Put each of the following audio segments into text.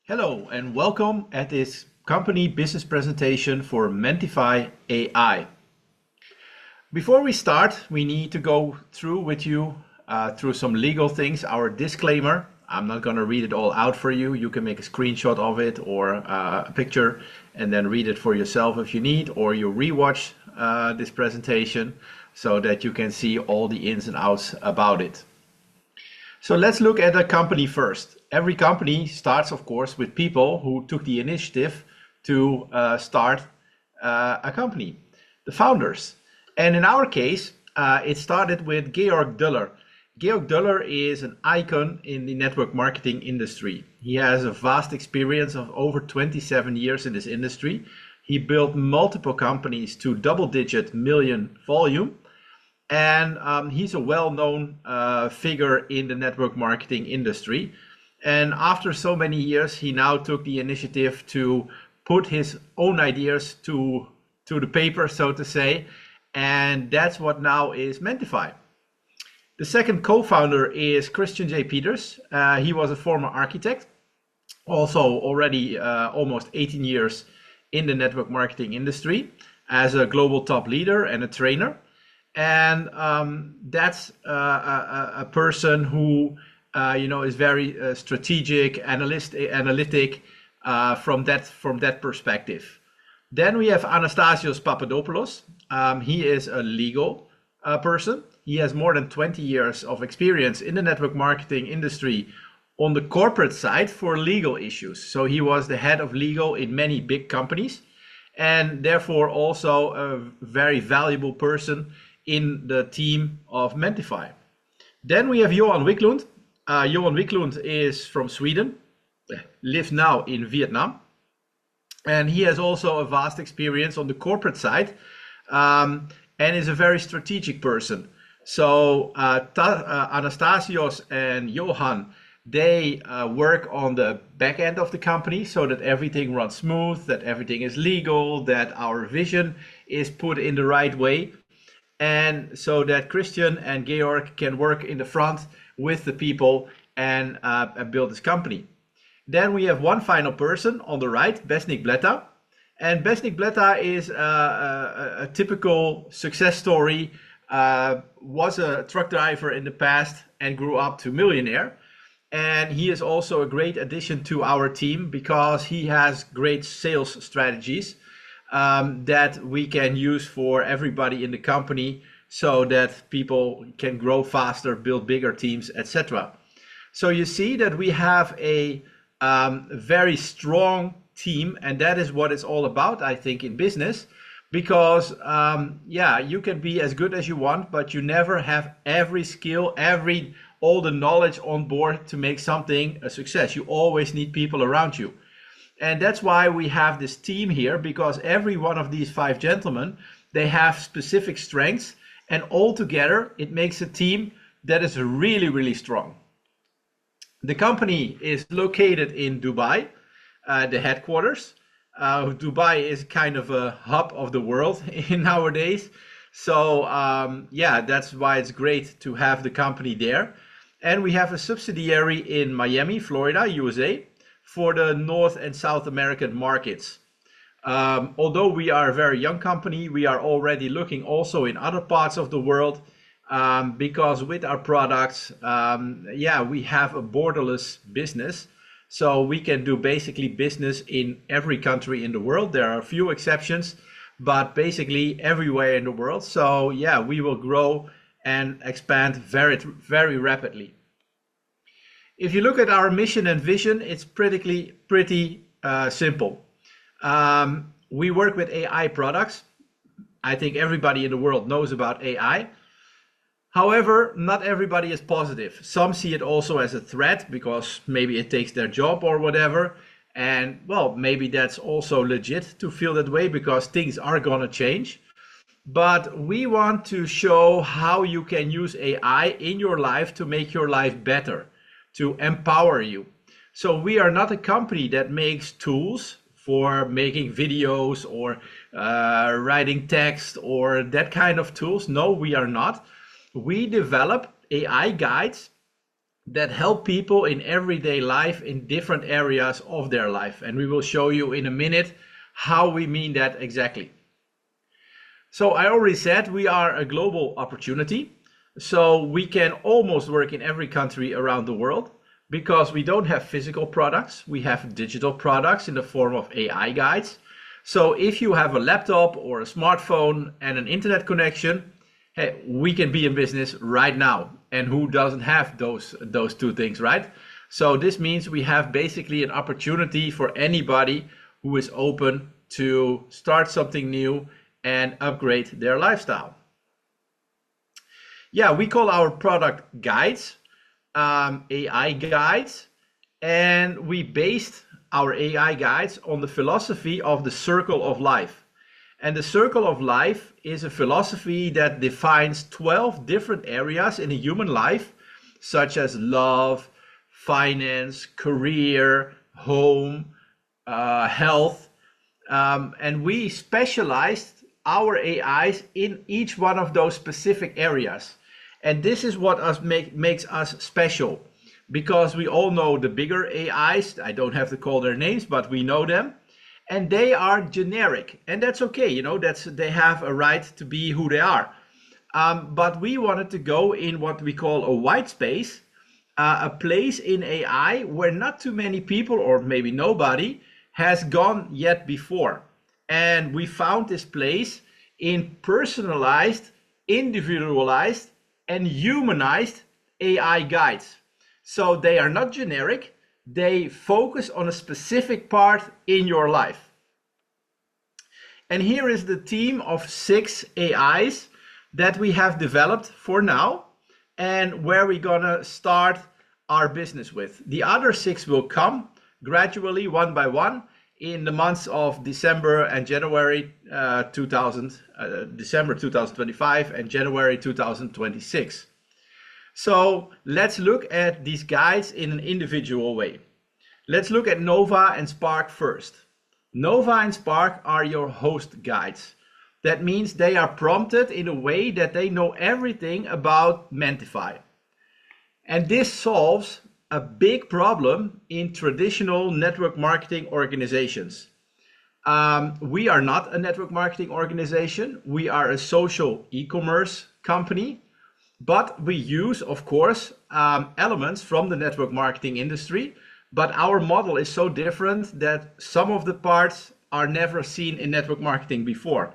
Hello and welcome at this company business presentation for Mentify AI. Before we start, we need to go through with you through some legal things. Our disclaimer, I'm not going to read it all out for you. You can make a screenshot of it or a picture and then read it for yourself if you need, or you rewatch this presentation so that you can see all the ins and outs about it. So let's look at a company first. Every company starts, of course, with people who took the initiative to start a company, the founders. And in our case, it started with Georg Duller. Georg Duller is an icon in the network marketing industry. He has a vast experience of over 27 years in this industry. He built multiple companies to double-digit million volume. And he's a well-known figure in the network marketing industry. And after so many years, he now took the initiative to put his own ideas to the paper, so to say. And that's what now is Mentify. The second co-founder is Christian J. Peters. He was a former architect, also already almost 18 years in the network marketing industry as a global top leader and a trainer. And that's a person who is very strategic, analytic from that perspective. Then we have Anastasios Papadopoulos. He is a legal person. He has more than 20 years of experience in the network marketing industry on the corporate side for legal issues. So he was the head of legal in many big companies, and therefore also a very valuable person in the team of Mentify. Then we have Johan Wiklund. Johan Wiklund is from Sweden, lives now in Vietnam, and he has also a vast experience on the corporate side and is a very strategic person. So Anastasios and Johan, they work on the back end of the company so that everything runs smooth, that everything is legal, that our vision is put in the right way. And so that Christian and Georg can work in the front with the people and build this company. Then we have one final person on the right, Besnik Bleta. And Besnik Bleta is a typical success story, was a truck driver in the past and grew up to millionaire. And he is also a great addition to our team because he has great sales strategies that we can use for everybody in the company so that people can grow faster, build bigger teams, etc. So you see that we have a very strong team, and that is what it's all about, I think, in business, because you can be as good as you want, but you never have every skill, all the knowledge on board to make something a success. You always need people around you. And that's why we have this team here, because every one of these 5 gentlemen, they have specific strengths, and all together it makes a team that is really, really strong. The company is located in Dubai, the headquarters. Dubai is kind of a hub of the world nowadays. So that's why it's great to have the company there. And we have a subsidiary in Miami, Florida, USA, for the North and South American markets. Although we are a very young company, we are already looking also in other parts of the world because with our products, we have a borderless business. So we can do basically business in every country in the world. There are a few exceptions, but basically everywhere in the world. So we will grow and expand very, very rapidly. If you look at our mission and vision, it's pretty simple. We work with AI products. I think everybody in the world knows about AI. However, not everybody is positive. Some see it also as a threat because maybe it takes their job or whatever. And well, maybe that's also legit to feel that way because things are going to change. But we want to show how you can use AI in your life to make your life better, to empower you. So we are not a company that makes tools for making videos or writing text or that kind of tools. No, we are not. We develop AI guides that help people in everyday life in different areas of their life. And we will show you in a minute how we mean that exactly. So I already said we are a global opportunity. So we can almost work in every country around the world because we don't have physical products. We have digital products in the form of AI guides. So if you have a laptop or a smartphone and an internet connection, hey, we can be in business right now. And who doesn't have those two things, right? So this means we have basically an opportunity for anybody who is open to start something new and upgrade their lifestyle. Yeah, we call our product guides, AI guides, and we based our AI guides on the philosophy of the circle of life. And the circle of life is a philosophy that defines 12 different areas in a human life, such as love, finance, career, home, health. And we specialized our AIs in each one of those specific areas. And this is what makes us special, because we all know the bigger AIs. I don't have to call their names, but we know them. And they are generic, and that's okay. You know, they have a right to be who they are. But we wanted to go in what we call a white space, a place in AI where not too many people, or maybe nobody, has gone yet before. And we found this place in personalized, individualized, and humanized AI guides. So they are not generic. They focus on a specific part in your life. And here is the team of 6 AIs that we have developed for now and where we're gonna start our business with. The other 6 will come gradually, one by one, in the months of December and January December 2025 and January 2026. So let's look at these guides in an individual way. Let's look at Nova and Spark first. Nova and Spark are your host guides. That means they are prompted in a way that they know everything about Mentify. And this solves a big problem in traditional network marketing organizations. We are not a network marketing organization. We are a social e-commerce company, but we use, of course, elements from the network marketing industry. But our model is so different that some of the parts are never seen in network marketing before.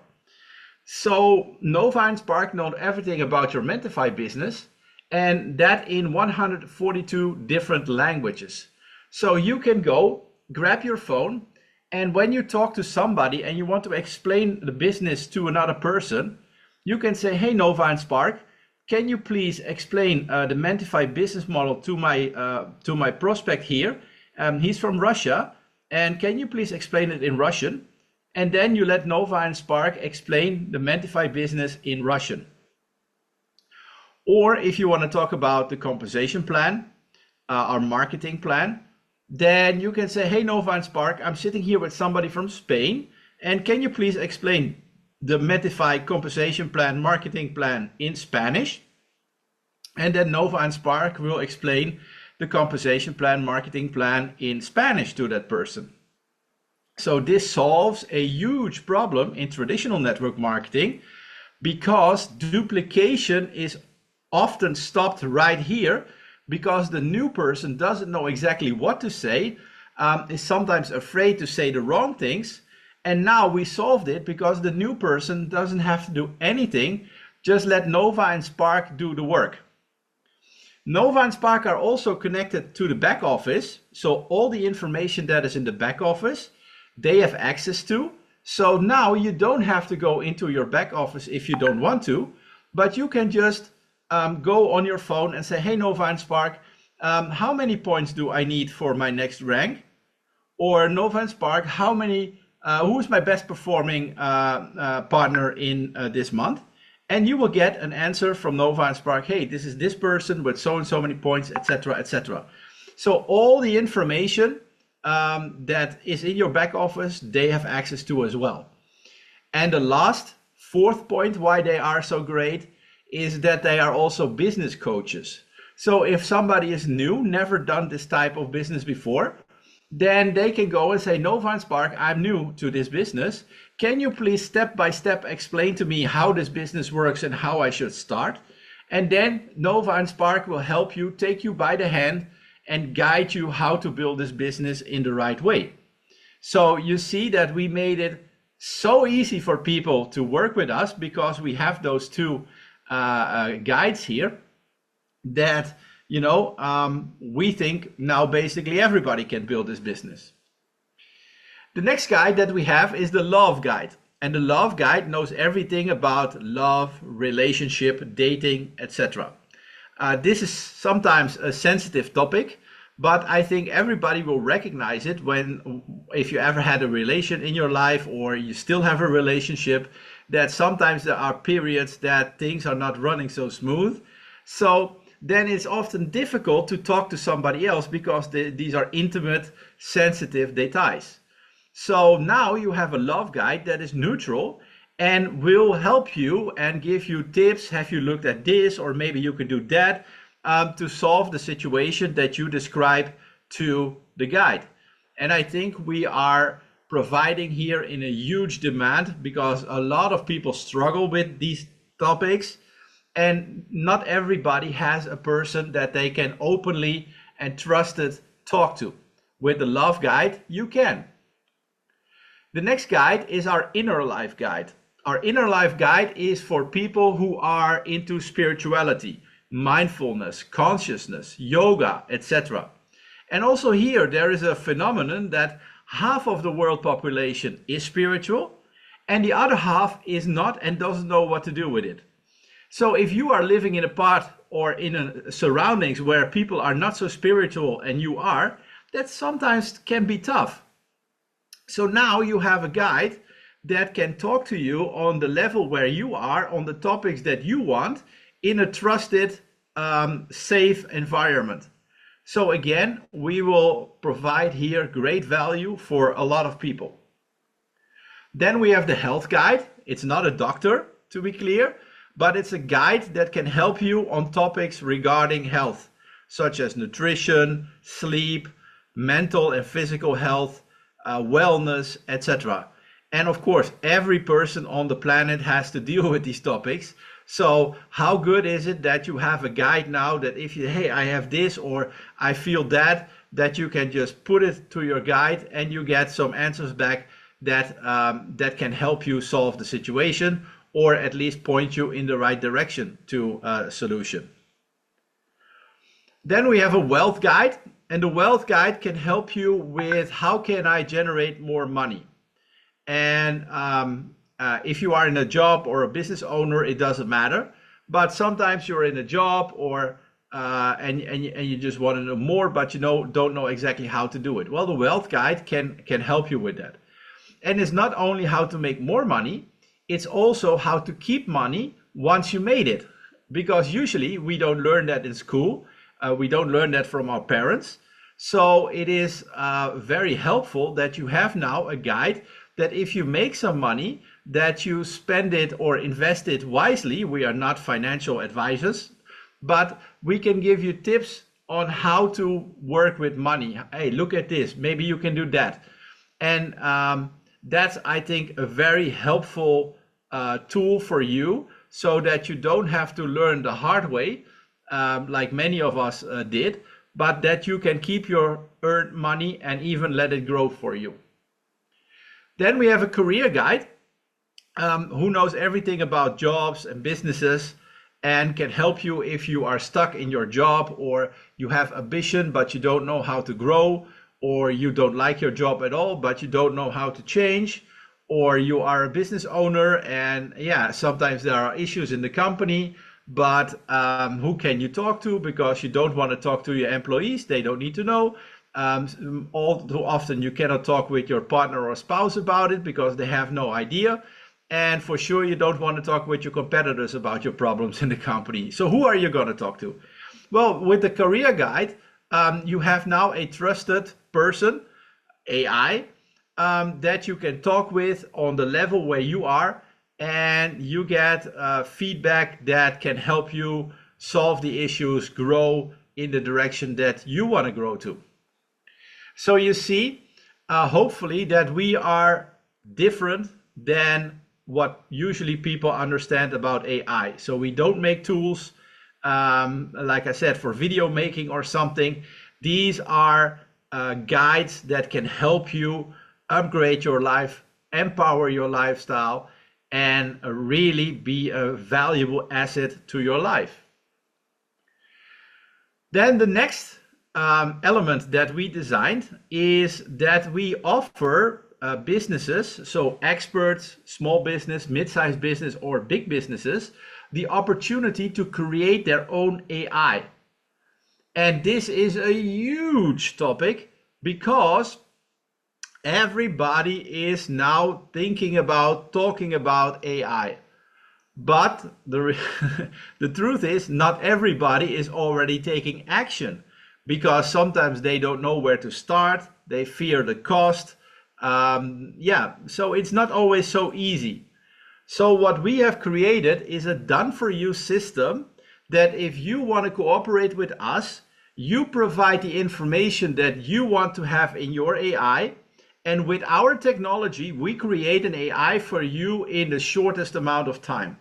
So Nova and Spark know everything about your Mentify business, and that in 142 different languages. So you can go grab your phone, and when you talk to somebody and you want to explain the business to another person, you can say, hey, Nova and Spark, can you please explain the Mentify business model to my prospect here? He's from Russia, and can you please explain it in Russian? And then you let Nova and Spark explain the Mentify business in Russian. Or if you want to talk about the compensation plan, our marketing plan, then you can say, hey, Nova and Spark, I'm sitting here with somebody from Spain, and can you please explain the Mentify compensation plan, marketing plan in Spanish? And then Nova and Spark will explain the compensation plan, marketing plan in Spanish to that person. So this solves a huge problem in traditional network marketing, because duplication is often stopped right here, because the new person doesn't know exactly what to say, is sometimes afraid to say the wrong things. And now we solved it because the new person doesn't have to do anything, just let Nova and Spark do the work. Nova and Spark are also connected to the back office. So all the information that is in the back office, they have access to. So now you don't have to go into your back office if you don't want to, but you can just go on your phone and say, hey, Nova and Spark, how many points do I need for my next rank? Or Nova and Spark, who's my best performing partner in this month? And you will get an answer from Nova and Spark. Hey, this is this person with so and so many points, etc., etc. So all the information that is in your back office, they have access to as well. And the last, 4th point why they are so great is that they are also business coaches. So if somebody is new, never done this type of business before, then they can go and say, Nova and Spark, I'm new to this business. Can you please step by step explain to me how this business works and how I should start? And then Nova and Spark will help you, take you by the hand and guide you how to build this business in the right way. So you see that we made it so easy for people to work with us because we have those two guides here that, we think now basically everybody can build this business. The next guide that we have is the Love Guide. And the Love Guide knows everything about love, relationship, dating, etc. This is sometimes a sensitive topic, but I think everybody will recognize it if you ever had a relation in your life or you still have a relationship, that sometimes there are periods that things are not running so smooth. So then it's often difficult to talk to somebody else because these are intimate, sensitive details. So now you have a love guide that is neutral and will help you and give you tips. Have you looked at this, or maybe you can do that, to solve the situation that you describe to the guide. And I think we are providing here in a huge demand because a lot of people struggle with these topics, and not everybody has a person that they can openly and trusted talk to. With the Love Guide, you can. The next guide is our Inner Life Guide. Our Inner Life Guide is for people who are into spirituality, mindfulness, consciousness, yoga, etc. And also here there is a phenomenon that half of the world population is spiritual and the other half is not and doesn't know what to do with it. So if you are living in a part or in a surroundings where people are not so spiritual and you are, that sometimes can be tough. So now you have a guide that can talk to you on the level where you are, on the topics that you want, in a trusted, safe environment. So again, we will provide here great value for a lot of people. Then we have the Health Guide. It's not a doctor, to be clear, but it's a guide that can help you on topics regarding health, such as nutrition, sleep, mental and physical health, wellness, etc. And of course, every person on the planet has to deal with these topics. So how good is it that you have a guide now that if you, hey, I have this or I feel that you can just put it to your guide and you get some answers back that can help you solve the situation or at least point you in the right direction to a solution. Then we have a Wealth Guide, and the Wealth Guide can help you with how can I generate more money. And if you are in a job or a business owner, it doesn't matter. But sometimes you're in a job or and you just want to know more, but you don't know exactly how to do it. Well, the Wealth Guide can help you with that. And it's not only how to make more money, it's also how to keep money once you made it. Because usually we don't learn that in school. We don't learn that from our parents. So it is very helpful that you have now a guide that if you make some money, that you spend it or invest it wisely. We are not financial advisors, but we can give you tips on how to work with money. Hey, look at this. Maybe you can do that. And that's, I think, a very helpful tool for you so that you don't have to learn the hard way, like many of us did, but that you can keep your earned money and even let it grow for you. Then we have a Career Guide, who knows everything about jobs and businesses and can help you if you are stuck in your job or you have ambition but you don't know how to grow, or you don't like your job at all but you don't know how to change, or you are a business owner and sometimes there are issues in the company, but who can you talk to because you don't want to talk to your employees, they don't need to know. All too often you cannot talk with your partner or spouse about it because they have no idea. And for sure you don't want to talk with your competitors about your problems in the company. So who are you going to talk to? Well, with the Career Guide, you have now a trusted person, AI, that you can talk with on the level where you are, and you get feedback that can help you solve the issues, grow in the direction that you want to grow to. So you see, hopefully that we are different than what usually people understand about AI. So we don't make tools, like I said, for video making or something. These are guides that can help you upgrade your life, empower your lifestyle, and really be a valuable asset to your life. Then the next element that we designed is that we offer businesses, so experts, small business, mid-sized business, or big businesses, the opportunity to create their own AI. And this is a huge topic because everybody is now thinking about, talking about AI. But the truth is, not everybody is already taking action because sometimes they don't know where to start. They fear the cost. So it's not always so easy. So what we have created is a done-for-you system that if you want to cooperate with us, you provide the information that you want to have in your AI. And with our technology, we create an AI for you in the shortest amount of time.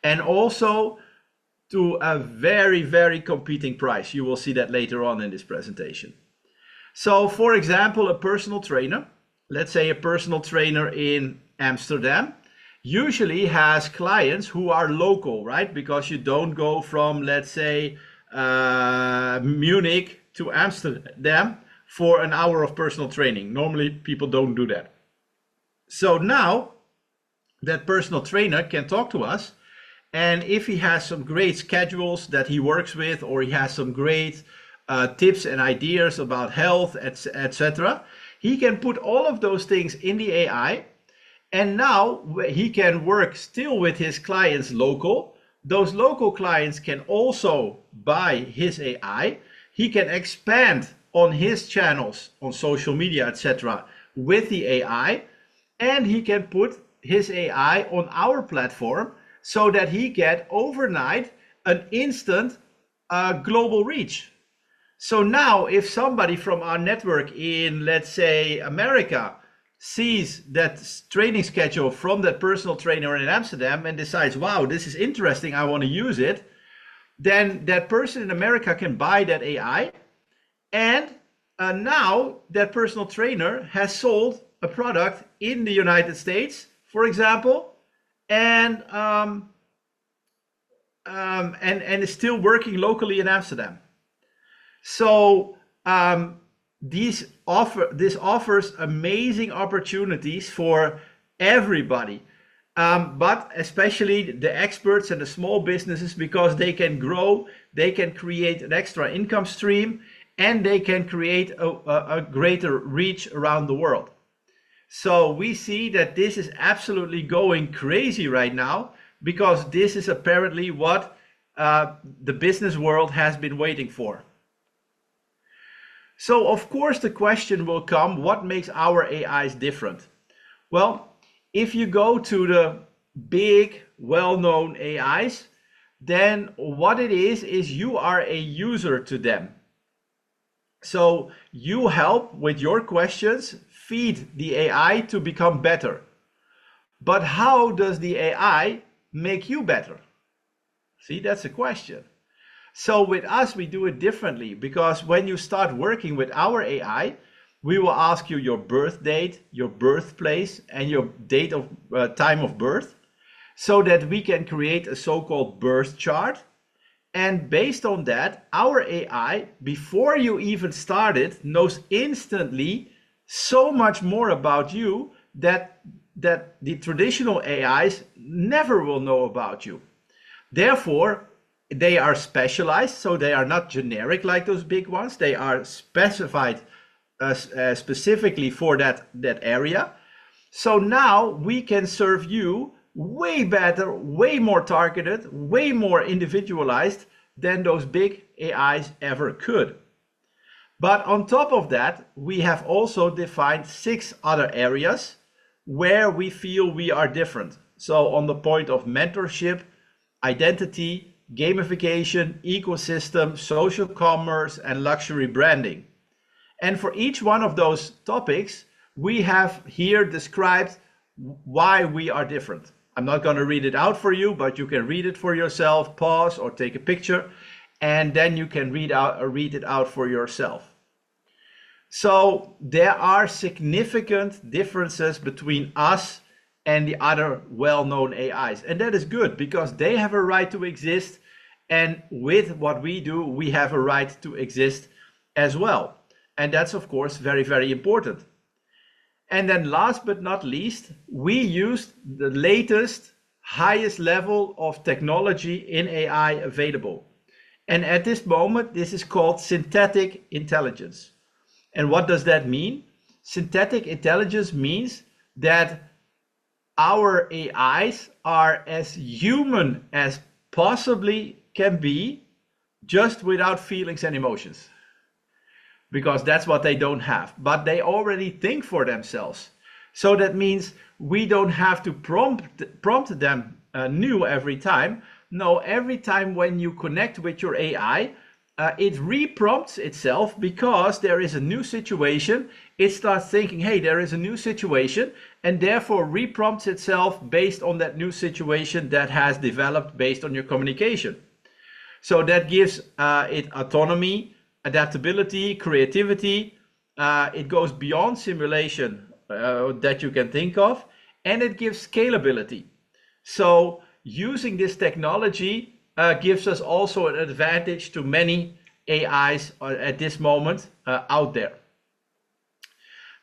And also to a very, very competing price. You will see that later on in this presentation. So for example, a personal trainer, let's say a personal trainer in Amsterdam, usually has clients who are local, right? Because you don't go from, let's say, Munich to Amsterdam for an hour of personal training. Normally people don't do that. So now that personal trainer can talk to us, and if he has some great schedules that he works with, or he has some great tips and ideas about health, etc., he can put all of those things in the AI. And now he can work still with his clients local. Those local clients can also buy his AI. He can expand on his channels on social media, etc., with the AI. And he can put his AI on our platform so that he get overnight an instant global reach. So now if somebody from our network in, let's say, America sees that training schedule from that personal trainer in Amsterdam and decides, wow, this is interesting, I want to use it, then that person in America can buy that AI. And now that personal trainer has sold a product in the United States, for example, and is still working locally in Amsterdam. So this offers amazing opportunities for everybody, but especially the experts and the small businesses, because they can grow, they can create an extra income stream, and they can create a greater reach around the world. So we see that this is absolutely going crazy right now, because this is apparently what the business world has been waiting for. So of course the question will come, what makes our AIs different? Well, if you go to the big, well-known AIs, then what it is you are a user to them. So you help with your questions, feed the AI to become better. But how does the AI make you better? See, that's a question. So with us, we do it differently, because when you start working with our AI, we will ask you your birth date, your birthplace, and your date of time of birth, so that we can create a so-called birth chart. And based on that, our AI, before you even started, knows instantly so much more about you that the traditional AIs never will know about you. Therefore, they are specialized, so they are not generic like those big ones. They are specified specifically for that area. So now we can serve you way better, way more targeted, way more individualized than those big AIs ever could. But on top of that, we have also defined 6 other areas where we feel we are different. So on the point of mentorship, identity, gamification, ecosystem, social commerce, and luxury branding. And for each one of those topics, we have here described why we are different. I'm not going to read it out for you, but you can read it for yourself, pause or take a picture, and then you can read it out for yourself. So there are significant differences between us and the other well-known AIs. And that is good because they have a right to exist. And with what we do, we have a right to exist as well. And that's, of course, very, very important. And then last but not least, we used the latest, highest level of technology in AI available. And at this moment, this is called synthetic intelligence. And what does that mean? Synthetic intelligence means that our AIs are as human as possibly can be, just without feelings and emotions. Because that's what they don't have, but they already think for themselves. So that means we don't have to prompt them new every time. No, every time when you connect with your AI, it re-prompts itself because there is a new situation. It starts thinking, hey, there is a new situation, and therefore re-prompts itself based on that new situation that has developed based on your communication. So that gives it autonomy, adaptability, creativity. It goes beyond simulation that you can think of, and it gives scalability. So using this technology gives us also an advantage to many AIs at this moment out there.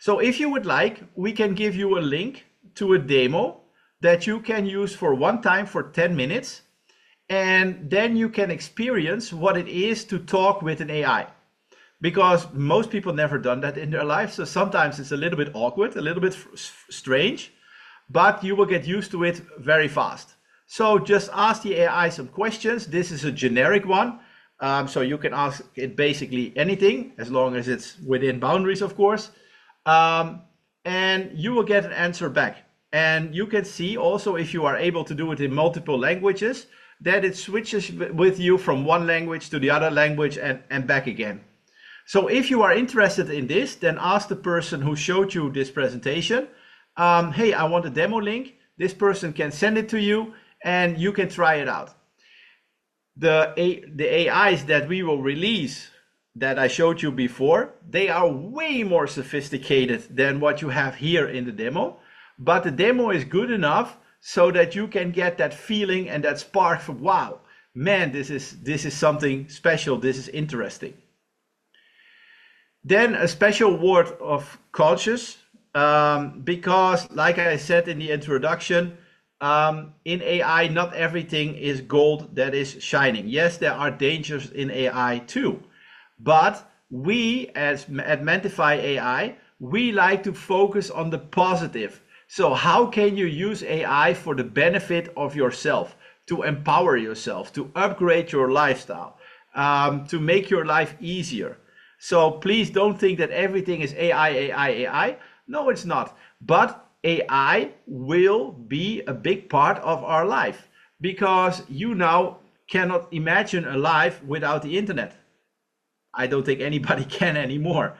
So if you would like, we can give you a link to a demo that you can use for one time for 10 minutes. And then you can experience what it is to talk with an AI. Because most people never done that in their life. So sometimes it's a little bit awkward, a little bit strange, but you will get used to it very fast. So just ask the AI some questions. This is a generic one. So you can ask it basically anything, as long as it's within boundaries, of course. And you will get an answer back. And you can see also, if you are able to do it in multiple languages, that it switches with you from one language to the other language and back again. So if you are interested in this, then ask the person who showed you this presentation, hey, I want a demo link. This person can send it to you and you can try it out. The AIs that we will release that I showed you before, they are way more sophisticated than what you have here in the demo, but the demo is good enough so that you can get that feeling and that spark from, wow, man, this is something special, this is interesting. Then a special word of caution, because like I said in the introduction, in AI, not everything is gold that is shining. Yes, there are dangers in AI too, but we at Mentify AI, we like to focus on the positive. So how can you use AI for the benefit of yourself, to empower yourself, to upgrade your lifestyle, to make your life easier? So please don't think that everything is AI, AI, AI. No, it's not. But AI will be a big part of our life, because you now cannot imagine a life without the internet. I don't think anybody can anymore.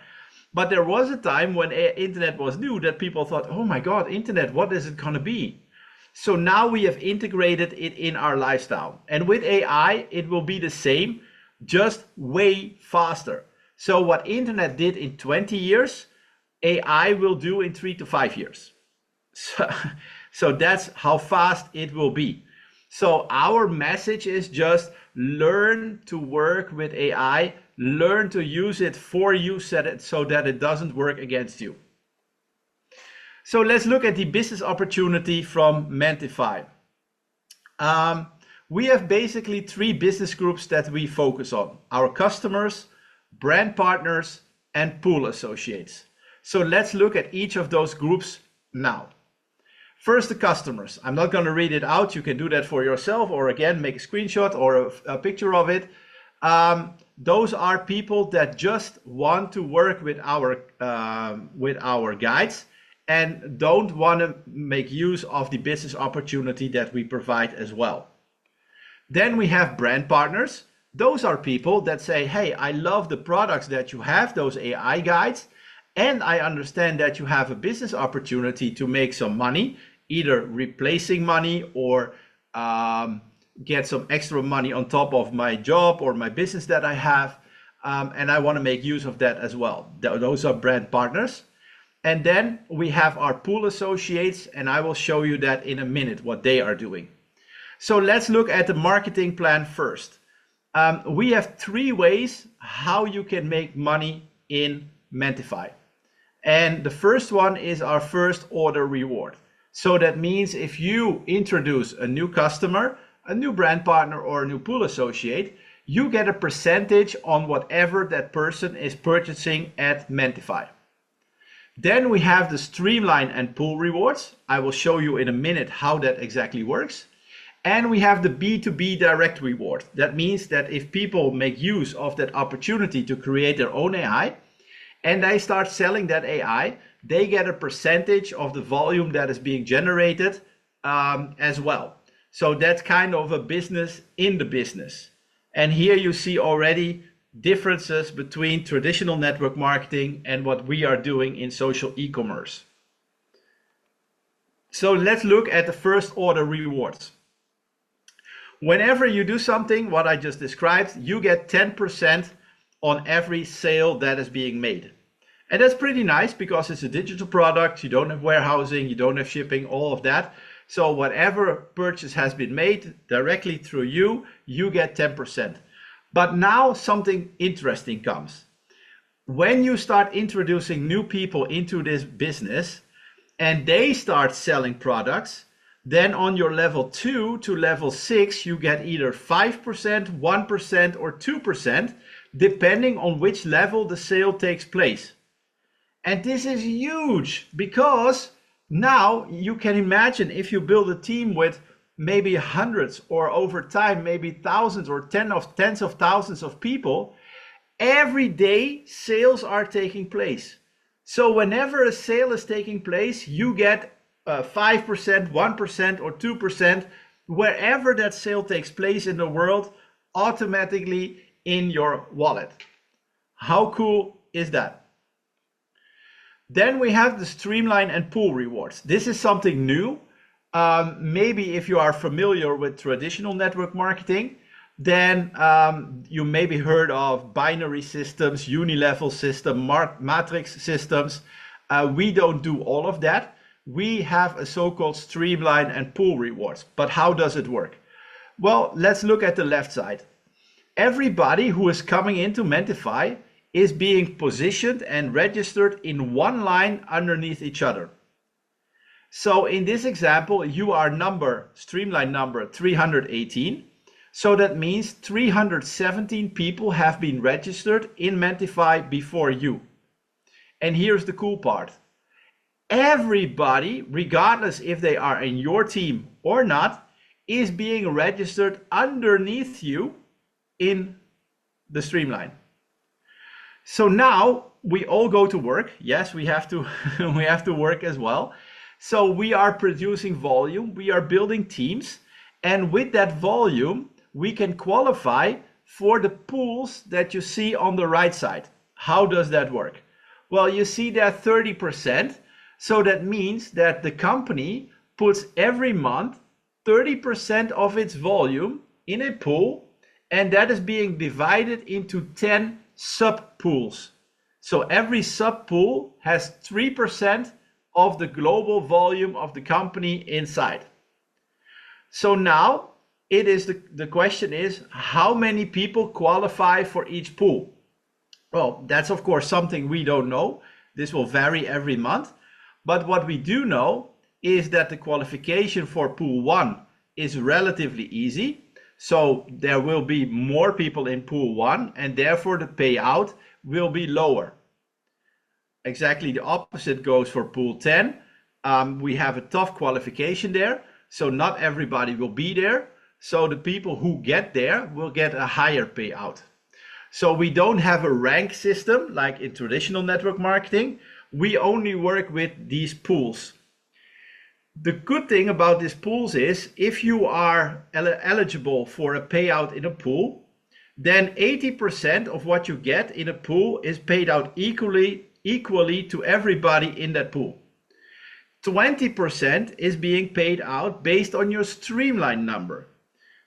But there was a time when internet was new that people thought, oh my God, internet, what is it going to be? So now we have integrated it in our lifestyle. And with AI, it will be the same, just way faster. So what internet did in 20 years, AI will do in 3 to 5 years. So that's how fast it will be. So our message is just learn to work with AI, learn to use it for you so that it doesn't work against you. So let's look at the business opportunity from Mentify. We have basically 3 business groups that we focus on: our customers, brand partners, and pool associates. So let's look at each of those groups now. First, the customers. I'm not going to read it out. You can do that for yourself, or again, make a screenshot or a picture of it. Those are people that just want to work with our guides and don't want to make use of the business opportunity that we provide as well. Then we have brand partners. Those are people that say, hey, I love the products that you have, those AI guides, and I understand that you have a business opportunity to make some money, either replacing money or get some extra money on top of my job or my business that I have. And I want to make use of that as well. Those are brand partners. And then we have our pool associates, and I will show you that in a minute, what they are doing. So let's look at the marketing plan first. We have 3 ways how you can make money in Mentify. And the first one is our first order reward. So that means if you introduce a new customer, a new brand partner, or a new pool associate, you get a percentage on whatever that person is purchasing at Mentify. Then we have the streamline and pool rewards. I will show you in a minute how that exactly works. And we have the B2B direct reward. That means that if people make use of that opportunity to create their own AI and they start selling that AI, they get a percentage of the volume that is being generated as well. So that's kind of a business in the business. And here you see already differences between traditional network marketing and what we are doing in social e-commerce. So let's look at the first order rewards. Whenever you do something, what I just described, you get 10% on every sale that is being made. And that's pretty nice because it's a digital product. You don't have warehousing, you don't have shipping, all of that. So whatever purchase has been made directly through you, you get 10%. But now something interesting comes. When you start introducing new people into this business and they start selling products, then on your level 2 to level 6, you get either 5%, 1%, or 2%, depending on which level the sale takes place. And this is huge because now you can imagine if you build a team with maybe hundreds or over time, maybe thousands or tens of thousands of people, every day sales are taking place. So whenever a sale is taking place, you get 5%, 1%, or 2%, wherever that sale takes place in the world, automatically in your wallet. How cool is that? Then we have the streamline and pool rewards. This is something new. Maybe if you are familiar with traditional network marketing, then you maybe heard of binary systems, unilevel system, matrix systems. We don't do all of that. We have a so-called streamline and pool rewards. But how does it work? Well, let's look at the left side. Everybody who is coming into Mentify is being positioned and registered in one line underneath each other. So in this example, you are streamline number 318. So that means 317 people have been registered in Mentify before you. And here's the cool part. Everybody, regardless if they are in your team or not, is being registered underneath you in the streamline. So now we all go to work. Yes, we have to we have to work as well. So we are producing volume, we are building teams, and with that volume, we can qualify for the pools that you see on the right side. How does that work? Well, you see that 30%. So that means that the company puts every month 30% of its volume in a pool, and that is being divided into 10 sub pools. So every sub pool has 3% of the global volume of the company inside. So now the question is, how many people qualify for each pool? Well, that's of course something we don't know. This will vary every month. But what we do know is that the qualification for pool 1 is relatively easy. So there will be more people in pool 1 and therefore the payout will be lower. Exactly the opposite goes for pool 10. We have a tough qualification there. So not everybody will be there. So the people who get there will get a higher payout. So we don't have a rank system like in traditional network marketing. We only work with these pools. The good thing about these pools is if you are eligible for a payout in a pool, then 80% of what you get in a pool is paid out equally to everybody in that pool. 20% is being paid out based on your streamline number.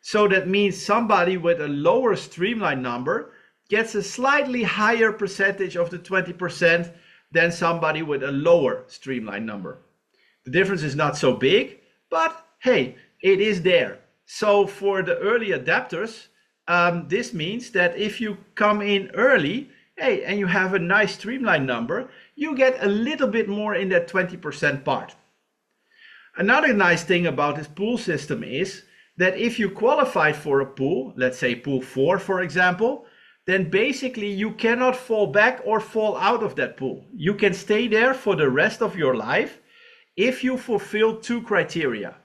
So that means somebody with a lower streamline number gets a slightly higher percentage of the 20% than somebody with a lower streamline number. The difference is not so big, but hey, it is there. So for the early adapters, this means that if you come in early, hey, and you have a nice streamline number, you get a little bit more in that 20% part. Another nice thing about this pool system is that if you qualified for a pool, let's say pool 4, for example, then basically you cannot fall back or fall out of that pool. You can stay there for the rest of your life if you fulfill 2 criteria.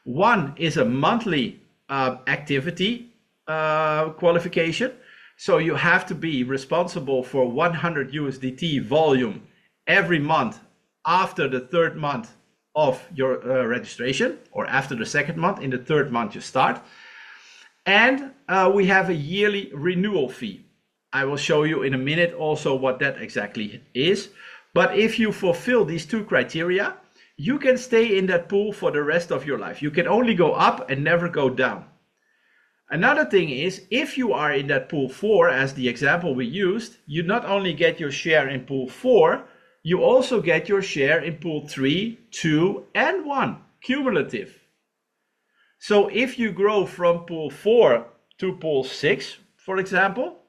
One is a monthly activity qualification. So you have to be responsible for 100 USDT volume every month after the 3rd month of your registration, or after the 2nd month. In the 3rd month you start. And we have a yearly renewal fee. I will show you in a minute also what that exactly is. But if you fulfill these 2 criteria, you can stay in that pool for the rest of your life. You can only go up and never go down. Another thing is, if you are in that pool 4, as the example we used, you not only get your share in pool 4, you also get your share in pool 3, 2, and 1, cumulative. So if you grow from pool 4 to pool 6, for example,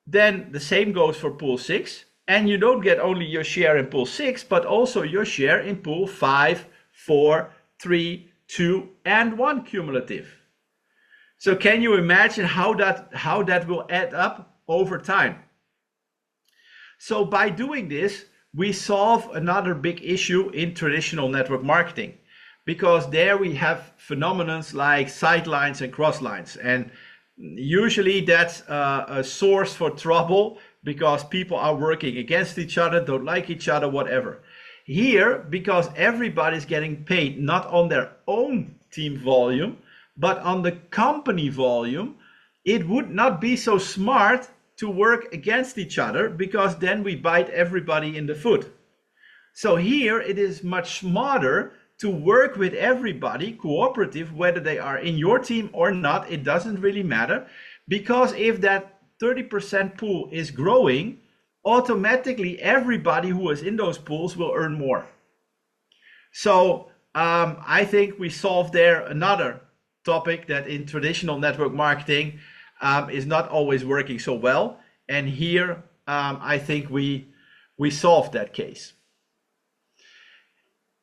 then the same goes for pool 6. And you don't get only your share in pool 6, but also your share in pool 5, 4, 3, 2, and 1 cumulative. So can you imagine how that will add up over time? So by doing this, we solve another big issue in traditional network marketing, because there we have phenomena like sidelines and crosslines. And usually that's a source for trouble, because people are working against each other, don't like each other, whatever. Here, because everybody's getting paid not on their own team volume, but on the company volume, it would not be so smart to work against each other, because then we bite everybody in the foot. So here it is much smarter to work with everybody, cooperative, whether they are in your team or not, it doesn't really matter, because if that 30% pool is growing, automatically everybody who is in those pools will earn more. So I think we solved there another topic that in traditional network marketing is not always working so well. And here I think we solved that case.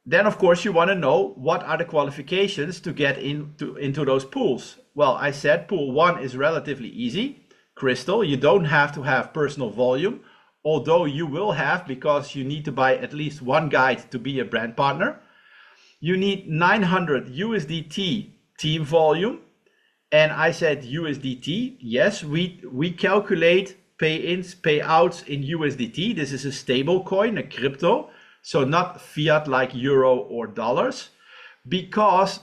Then of course you want to know what are the qualifications to get into those pools. Well, I said pool 1 is relatively easy. Crystal, you don't have to have personal volume, although you will have, because you need to buy at least 1 guide to be a brand partner. You need 900 USDT team volume. And I said USDT. Yes, we calculate pay-ins, payouts in USDT. This is a stable coin, a crypto. So not fiat like euro or dollars, because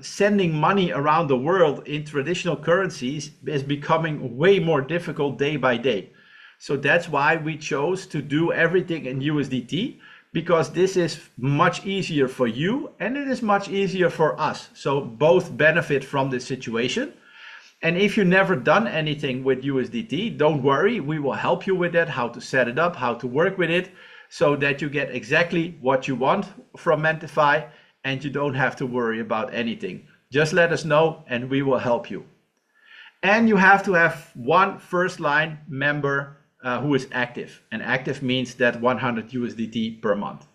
sending money around the world in traditional currencies is becoming way more difficult day by day. So that's why we chose to do everything in USDT, because this is much easier for you and it is much easier for us. So both benefit from this situation. And if you've never done anything with USDT, don't worry, we will help you with that, how to set it up, how to work with it, so that you get exactly what you want from Mentify and you don't have to worry about anything. Just let us know and we will help you. And you have to have 1 first line member who is active. And active means that 100 USDT per month.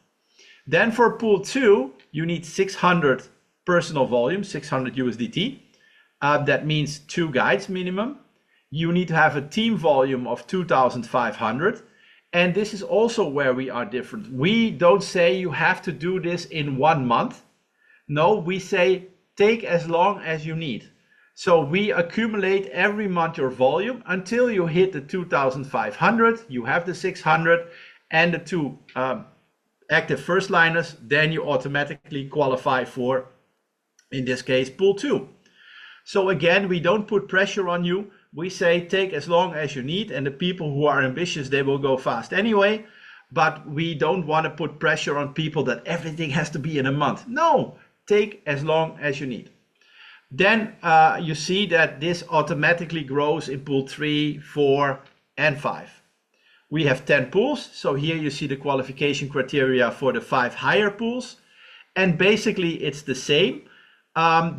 Then for pool 2, you need 600 personal volume, 600 USDT. That means 2 guides minimum. You need to have a team volume of 2,500. And this is also where we are different. We don't say you have to do this in 1 month. No, we say take as long as you need. So we accumulate every month your volume until you hit the 2,500. You have the 600 and the 2 active first liners, then you automatically qualify for, in this case, pool 2. So again, we don't put pressure on you. We say take as long as you need, and the people who are ambitious, they will go fast anyway. But we don't want to put pressure on people that everything has to be in a month. No, take as long as you need. Then you see that this automatically grows in pool 3, 4, and 5. We have 10 pools. So here you see the qualification criteria for the 5 higher pools. And basically it's the same.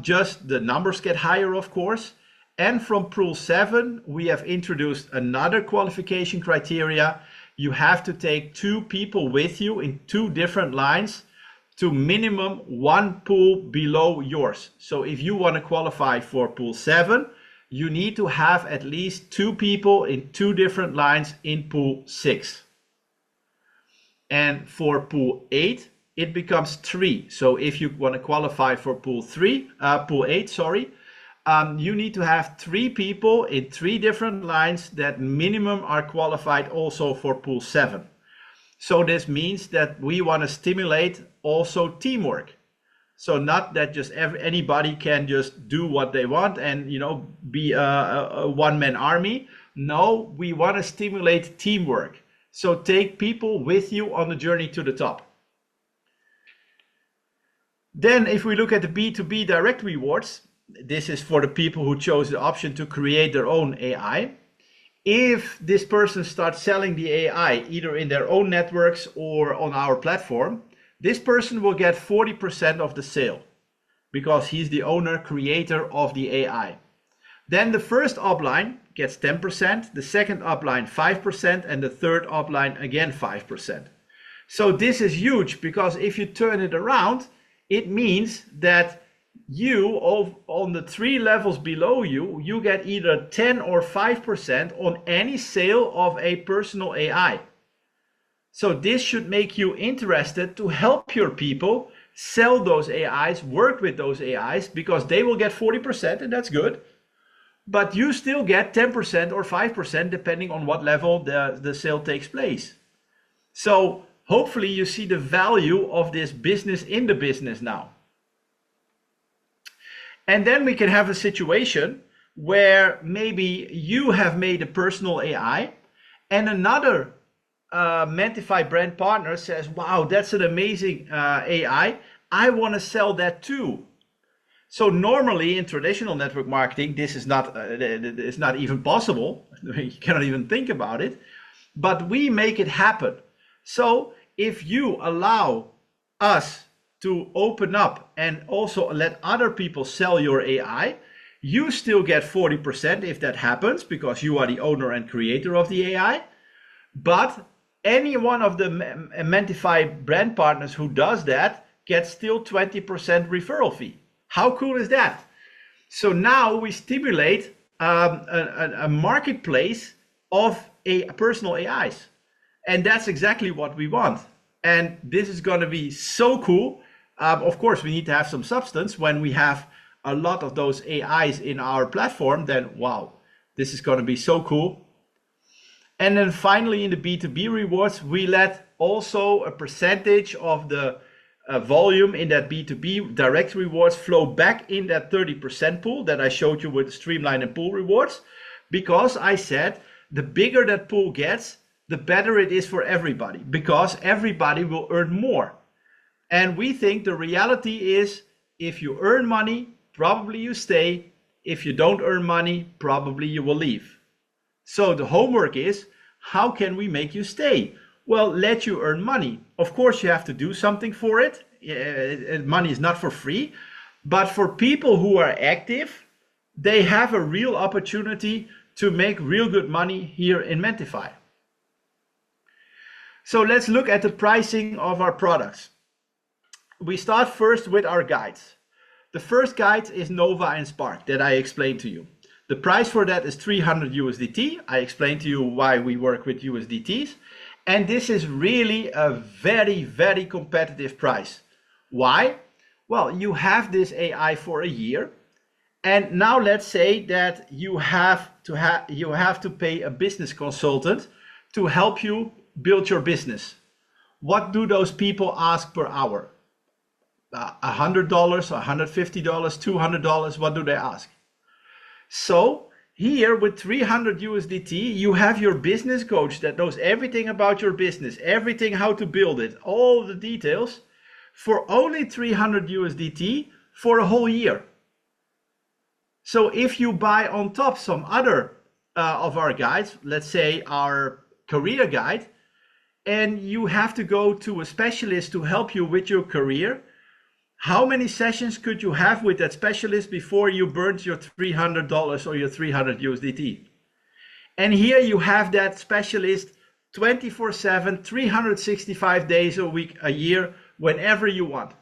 Just the numbers get higher, of course. And from pool 7, we have introduced another qualification criteria. You have to take 2 people with you in 2 different lines to minimum 1 pool below yours. So if you want to qualify for pool 7, you need to have at least 2 people in 2 different lines in pool 6. And for pool 8, it becomes 3. So if you want to qualify for pool 8, sorry, you need to have 3 people in 3 different lines that minimum are qualified also for pool 7. So this means that we want to stimulate also teamwork. So not that just anybody can just do what they want and, you know, be a one-man army. No, we want to stimulate teamwork. So take people with you on the journey to the top. Then if we look at the B2B direct rewards, this is for the people who chose the option to create their own AI. If this person starts selling the AI either in their own networks or on our platform, this person will get 40% of the sale because he's the owner, creator of the AI. Then the first upline gets 10%, the second upline 5%, and the third upline again 5%. So this is huge because if you turn it around, it means that you, on the 3 levels below you, you get either 10 or 5% on any sale of a personal AI. So this should make you interested to help your people sell those AIs, work with those AIs, because they will get 40% and that's good. But you still get 10% or 5% depending on what level the sale takes place. So hopefully you see the value of this business in the business now. And then we can have a situation where maybe you have made a personal AI and another Mentify brand partner says, wow, that's an amazing AI. I want to sell that too. So normally in traditional network marketing, this is not, it's not even possible. You cannot even think about it, but we make it happen. So if you allow us to open up and also let other people sell your AI, you still get 40% if that happens because you are the owner and creator of the AI. But any one of the Mentify brand partners who does that gets still 20% referral fee. How cool is that? So now we stimulate a marketplace of personal AIs. And that's exactly what we want. And this is going to be so cool. Of course, we need to have some substance. When we have a lot of those AIs in our platform, then wow, this is going to be so cool. And then finally, in the B2B rewards, we let also a percentage of the volume in that B2B direct rewards flow back in that 30% pool that I showed you with the streamline and pool rewards. Because I said the bigger that pool gets, the better it is for everybody, because everybody will earn more. And we think the reality is if you earn money, probably you stay. If you don't earn money, probably you will leave. So the homework is, how can we make you stay? Well, let you earn money. Of course, you have to do something for it. Money is not for free. But for people who are active, they have a real opportunity to make real good money here in Mentify. So let's look at the pricing of our products. We start first with our guides. The first guide is Nova and Spark that I explained to you. The price for that is 300 USDT. I explained to you why we work with USDTs. And this is really a very, very competitive price. Why? Well, you have this AI for a year. And now let's say that you have to pay a business consultant to help you build your business. what do those people ask per hour? $100, $150, $200, what do they ask? So here with 300 USDT, you have your business coach that knows everything about your business, everything how to build it, all the details for only 300 USDT for a whole year. So if you buy on top some other of our guides, let's say our career guide, and you have to go to a specialist to help you with your career, how many sessions could you have with that specialist before you burnt your $300 or your 300 USDT? And here you have that specialist 24/7, 365 days a week, a year, whenever you want.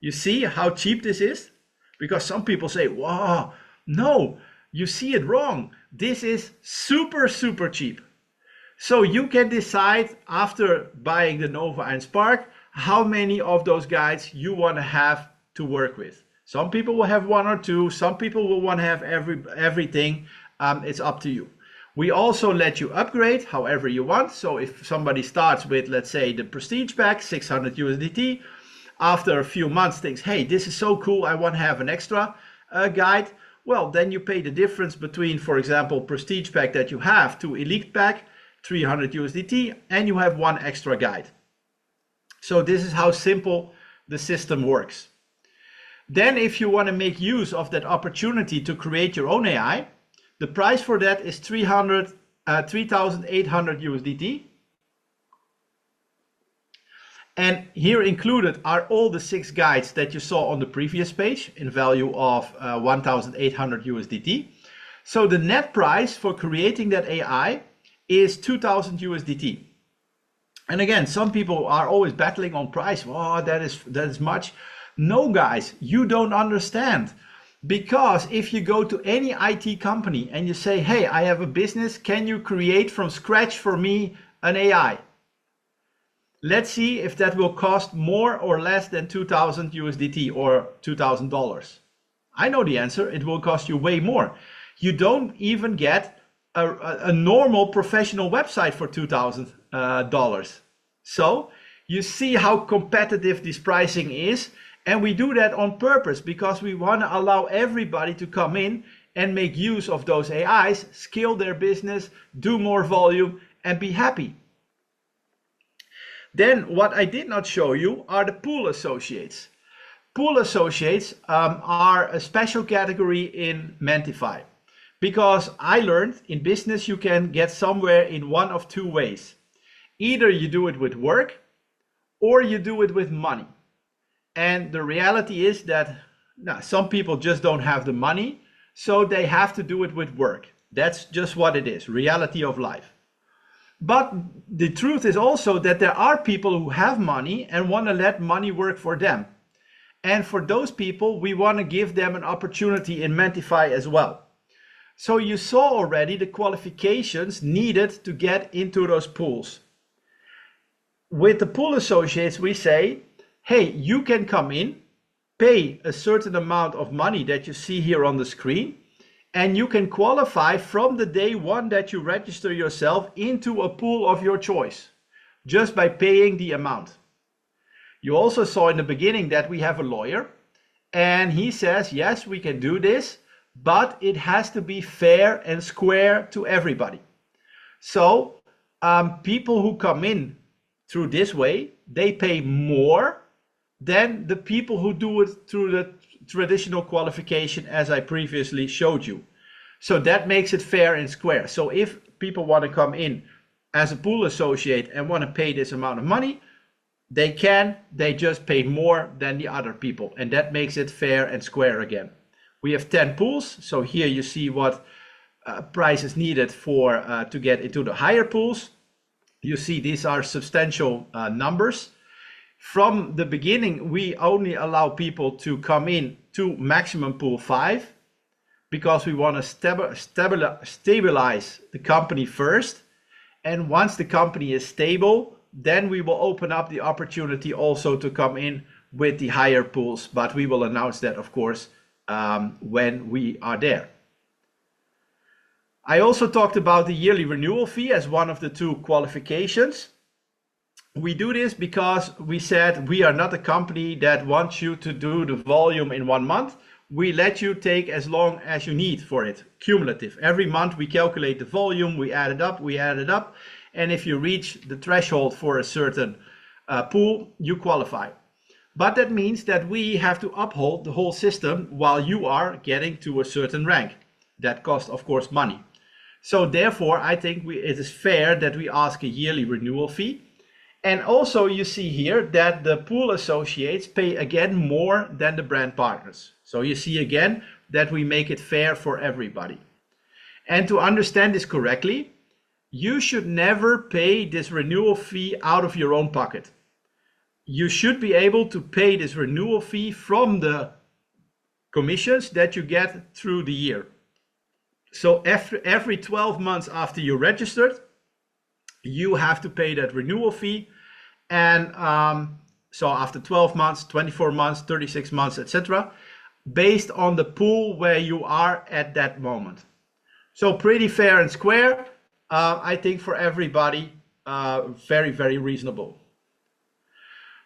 You see how cheap this is? Because some people say, wow, no, you see it wrong. This is super, super cheap. So you can decide after buying the Nova and Spark how many of those guides you want to have to work with. Some people will have one or two. Some people will want to have everything. It's up to you. We also let you upgrade however you want. So if somebody starts with, let's say, the Prestige pack, 600 USDT, after a few months thinks, hey, this is so cool, I want to have an extra guide. Well, then you pay the difference between, for example, Prestige pack that you have to Elite pack, 300 USDT, and you have one extra guide. So this is how simple the system works. Then if you want to make use of that opportunity to create your own AI, the price for that is 3,800 USDT. And here included are all the 6 guides that you saw on the previous page in value of 1,800 USDT. So the net price for creating that AI is 2,000 USDT. And again, some people are always battling on price. Oh, that is much. No, guys, you don't understand. Because if you go to any IT company and you say, hey, I have a business, can you create from scratch for me an AI? Let's see if that will cost more or less than 2,000 USDT or $2,000. I know the answer. It will cost you way more. You don't even get a normal professional website for $2,000. So you see how competitive this pricing is. And we do that on purpose because we want to allow everybody to come in and make use of those AIs, scale their business, do more volume, and be happy. Then what I did not show you are the pool associates. Pool associates are a special category in Mentify because I learned in business you can get somewhere in one of 2 ways. Either you do it with work or you do it with money. And the reality is that some people just don't have the money, so they have to do it with work. That's just what it is, reality of life. But the truth is also that there are people who have money and want to let money work for them. And for those people, we want to give them an opportunity in Mentify as well. So you saw already the qualifications needed to get into those pools. With the pool associates, we say, hey, you can come in, pay a certain amount of money that you see here on the screen, and you can qualify from the day one that you register yourself into a pool of your choice, just by paying the amount. You also saw in the beginning that we have a lawyer, and he says, yes, we can do this, but it has to be fair and square to everybody. So people who come in through this way, they pay more than the people who do it through the traditional qualification as I previously showed you. So that makes it fair and square. So if people want to come in as a pool associate and want to pay this amount of money, they can, they just pay more than the other people. And that makes it fair and square again. We have 10 pools. So here you see what price is needed for to get into the higher pools. You see these are substantial numbers. From the beginning, we only allow people to come in to maximum pool 5 because we want to stabilize the company first. And once the company is stable, then we will open up the opportunity also to come in with the higher pools. But we will announce that, of course, when we are there. I also talked about the yearly renewal fee as one of the 2 qualifications. We do this because we said we are not a company that wants you to do the volume in 1 month. We let you take as long as you need for it, cumulative. Every month we calculate the volume, we add it up, and if you reach the threshold for a certain pool, you qualify. But that means that we have to uphold the whole system while you are getting to a certain rank. That costs, of course, money. So therefore, I think it is fair that we ask a yearly renewal fee. And also you see here that the pool associates pay again more than the brand partners. So you see again that we make it fair for everybody. And to understand this correctly, you should never pay this renewal fee out of your own pocket. You should be able to pay this renewal fee from the commissions that you get through the year. So every 12 months after you registered, you have to pay that renewal fee. And so after 12 months, 24 months, 36 months, etc., based on the pool where you are at that moment. So pretty fair and square, I think, for everybody, very, very reasonable.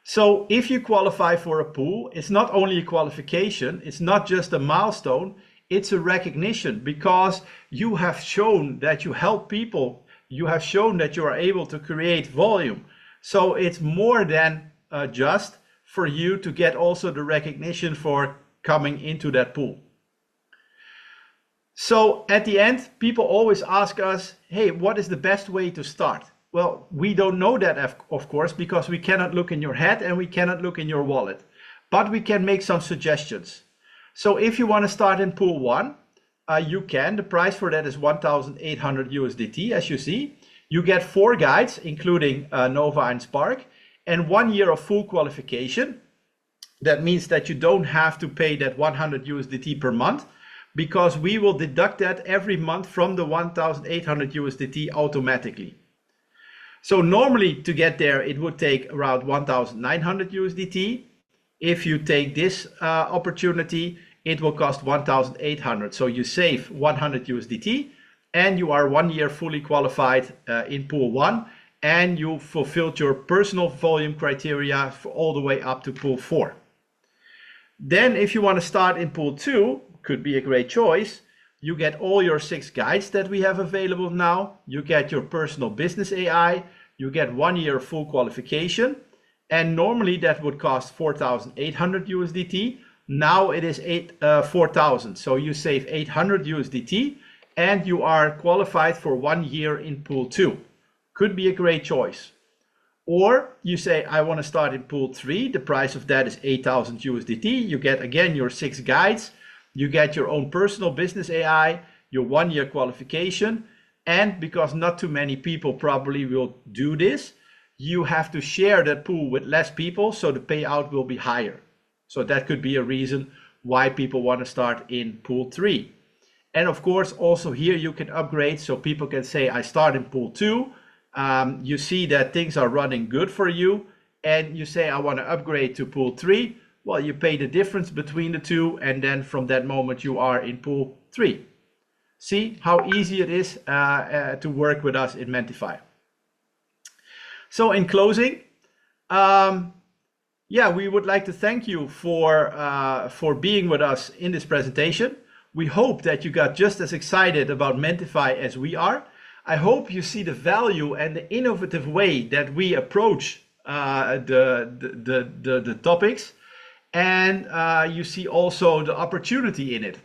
So if you qualify for a pool, it's not only a qualification, it's not just a milestone, it's a recognition, because you have shown that you help people. You have shown that you are able to create volume. So it's more than just for you to get also the recognition for coming into that pool. So at the end, people always ask us, hey, what is the best way to start? Well, we don't know that, of course, because we cannot look in your head and we cannot look in your wallet, but we can make some suggestions. So if you want to start in pool 1, you can. The price for that is 1,800 USDT, as you see. You get 4 guides, including Nova and Spark, and 1 year of full qualification. That means that you don't have to pay that 100 USDT per month, because we will deduct that every month from the 1,800 USDT automatically. So normally to get there, it would take around 1,900 USDT. If you take this opportunity, it will cost 1,800. So you save 100 USDT and you are 1 year fully qualified in pool 1, and you fulfilled your personal volume criteria for all the way up to pool 4. Then if you want to start in pool 2, could be a great choice. You get all your 6 guides that we have available now. You get your personal business AI. You get 1 year full qualification. And normally that would cost 4,800 USDT. Now it is 4,000. So you save 800 USDT and you are qualified for 1 year in pool 2. Could be a great choice. Or you say, I want to start in pool 3. The price of that is 8,000 USDT. You get again your 6 guides. You get your own personal business AI, your 1 year qualification. And because not too many people probably will do this, you have to share that pool with less people, so the payout will be higher. So that could be a reason why people want to start in pool 3. And of course, also here you can upgrade, so people can say, I start in pool 2. You see that things are running good for you, and you say, I want to upgrade to pool 3. Well, you pay the difference between the two, and then from that moment you are in pool 3. See how easy it is to work with us in Mentify. So in closing, we would like to thank you for being with us in this presentation. We hope that you got just as excited about Mentify as we are. I hope you see the value and the innovative way that we approach the topics, and you see also the opportunity in it.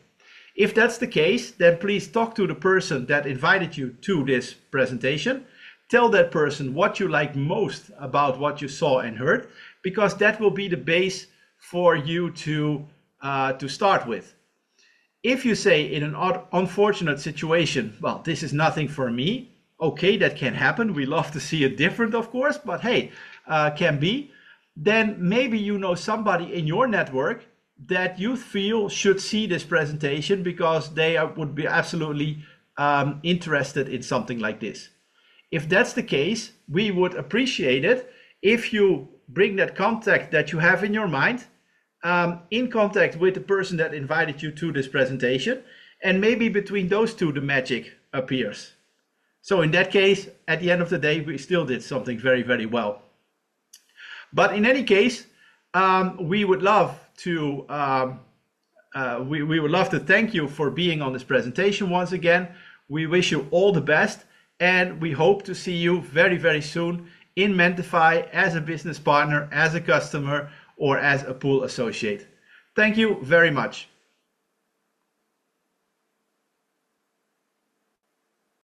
If that's the case, then please talk to the person that invited you to this presentation. Tell that person what you liked most about what you saw and heard, because that will be the base for you to start with. If you say in an unfortunate situation, well, this is nothing for me, okay, that can happen. We love to see it different, of course, but hey, can be. Then maybe you know somebody in your network that you feel should see this presentation because they would be absolutely interested in something like this. If that's the case, we would appreciate it if you bring that contact that you have in your mind in contact with the person that invited you to this presentation, and maybe between those two the magic appears. So in that case, at the end of the day, we still did something very, very well. But in any case, we would love to we would love to thank you for being on this presentation once again. We wish you all the best, and we hope to see you very, very soon in Mentify as a business partner, as a customer, or as a pool associate. Thank you very much.